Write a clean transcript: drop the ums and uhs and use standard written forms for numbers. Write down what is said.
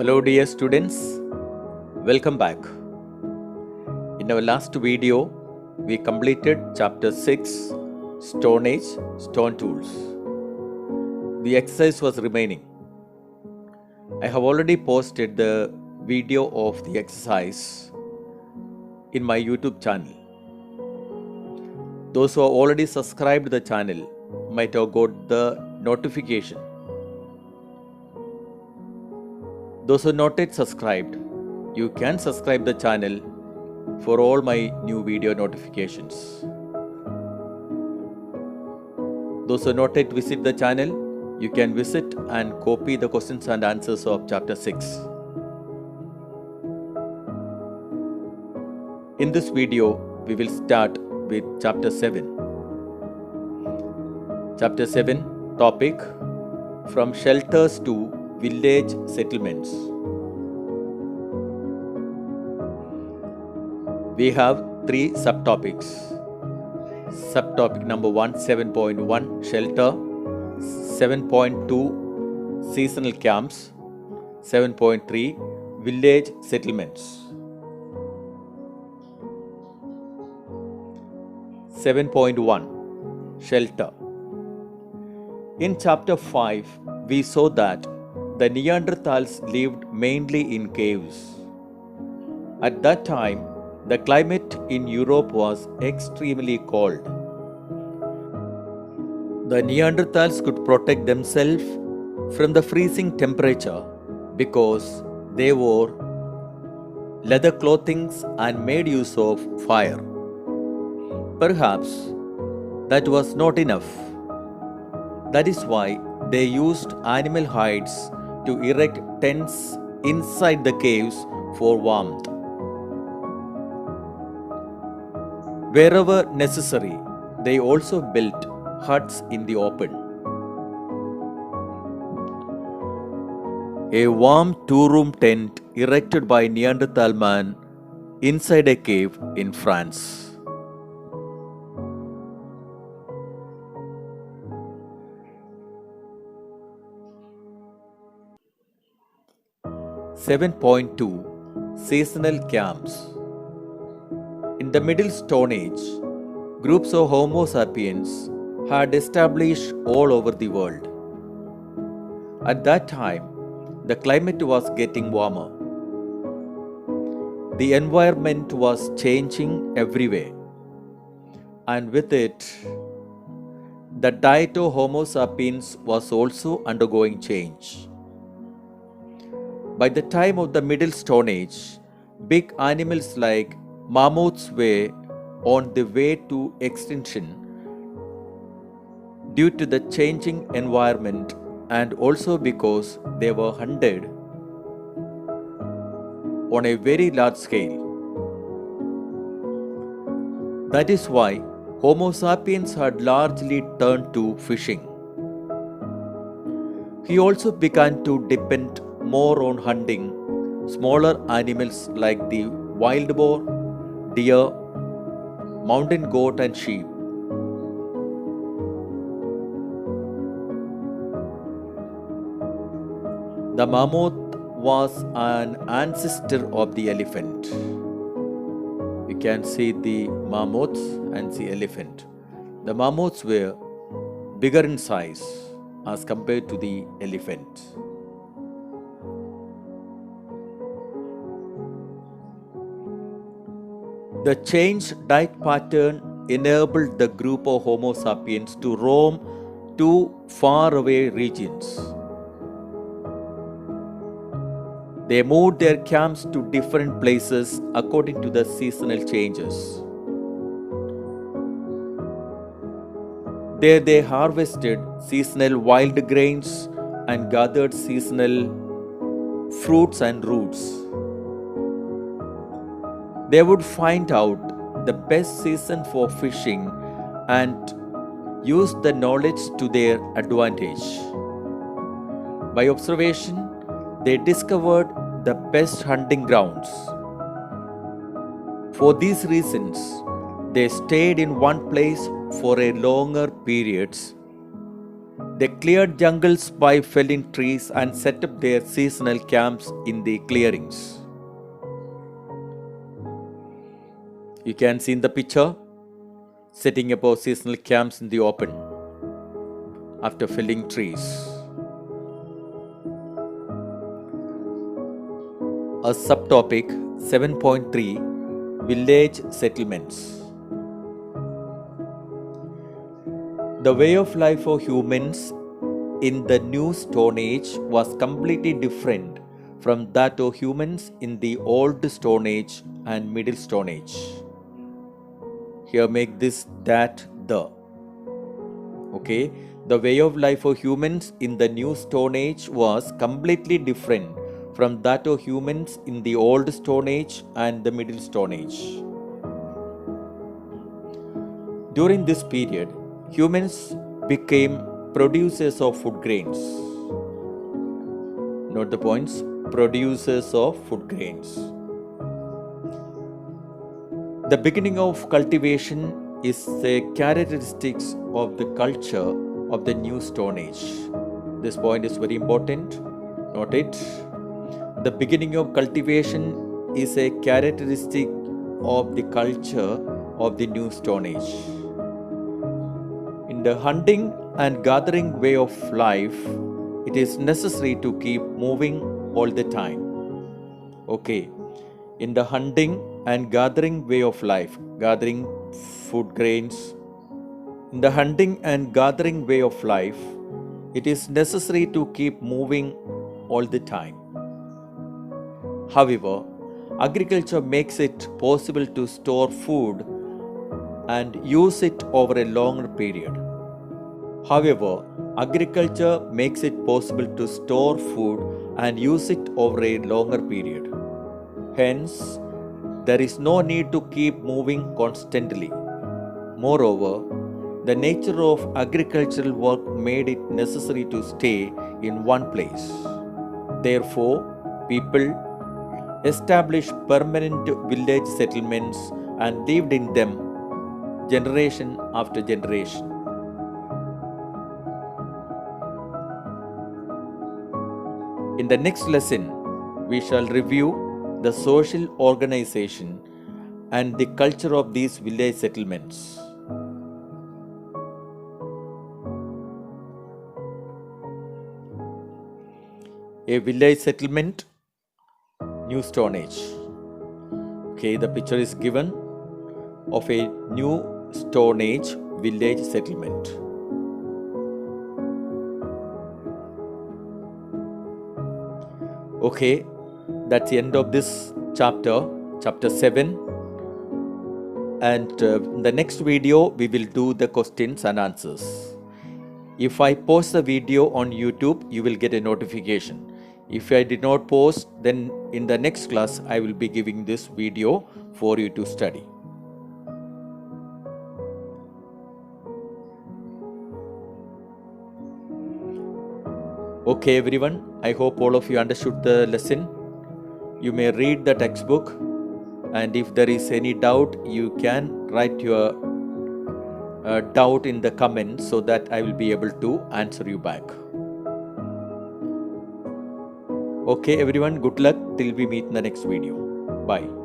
Hello dear students, welcome back. In our last video, we completed chapter 6, Stone Age, Stone Tools. The exercise was remaining. I have already posted the video of the exercise in my YouTube channel. Those who have already subscribed the channel might have got the notification. Those who are not yet subscribed, you can subscribe the channel for all my new video notifications. Those who are not yet visit the channel, you can visit and copy the questions and answers of chapter 6. In this video, we will start with chapter 7. Chapter 7 topic From Shelters to Village Settlements. We have 3 subtopics. Subtopic number 1, 7.1 Shelter, 7.2 Seasonal Camps, 7.3 Village Settlements. 7.1 Shelter. In chapter 5, we saw that the Neanderthals lived mainly in caves. At that time, the climate in Europe was extremely cold. The Neanderthals could protect themselves from the freezing temperature because they wore leather clothing and made use of fire. Perhaps that was not enough. That is why they used animal hides to erect tents inside the caves for warmth. Wherever necessary, they also built huts in the open. A warm 2-room tent erected by Neanderthal man inside a cave in France. Seasonal camps. In the Middle Stone Age, groups of Homo sapiens had established all over the world. At that time, the climate was getting warmer. The environment was changing everywhere, and with it, the diet of Homo sapiens was also undergoing change. By the time of the Middle Stone Age, big animals like mammoths were on the way to extinction due to the changing environment and also because they were hunted on a very large scale. That is why Homo sapiens had largely turned to fishing. He also began to depend more on hunting smaller animals like the wild boar, deer, mountain goat and sheep. The mammoth was an ancestor of the elephant. You can see the mammoths and the elephant. The mammoths were bigger in size as compared to the elephant. The changed diet pattern enabled the group of Homo sapiens to roam to faraway regions. They moved their camps to different places according to the seasonal changes. There they harvested seasonal wild grains and gathered seasonal fruits and roots. They would find out the best season for fishing and use the knowledge to their advantage. By observation, they discovered the best hunting grounds. For these reasons, they stayed in one place for a longer periods They cleared jungles by felling trees and set up their seasonal camps in the clearings. You can see in the picture, setting up our seasonal camps in the open after felling trees. A subtopic 7.3 Village Settlements. The way of life for humans in the New Stone Age was completely different from that of humans in the Old Stone Age and Middle Stone Age. Here make this, that, the. Okay, the way of life for humans in the New Stone Age was completely different from that of humans in the Old Stone Age and the Middle Stone Age. During this period, humans became producers of food grains. Note the points, producers of food grains. The beginning of cultivation is a characteristic of the culture of the New Stone Age. This point is very important. Note it. The beginning of cultivation is a characteristic of the culture of the New Stone Age. In the hunting and gathering way of life, it is necessary to keep moving all the time. Okay, in the hunting and gathering way of life, gathering food grains, in the hunting and gathering way of life, it is necessary to keep moving all the time. However, agriculture makes it possible to store food and use it over a longer period. However, agriculture makes it possible to store food and use it over a longer period. Hence, there is no need to keep moving constantly. Moreover, the nature of agricultural work made it necessary to stay in one place. Therefore, people established permanent village settlements and lived in them generation after generation. In the next lesson, we shall review the social organization and the culture of these village settlements. A village settlement, New Stone Age. Okay, the picture is given of a New Stone Age village settlement. Okay, that's the end of this chapter, chapter 7. And in the next video, we will do the questions and answers. If I post the video on YouTube, you will get a notification. If I did not post, then in the next class, I will be giving this video for you to study. Okay, everyone, I hope all of you understood the lesson. You may read the textbook, and if there is any doubt, you can write your doubt in the comments so that I will be able to answer you back. Okay, everyone, good luck till we meet in the next video. Bye.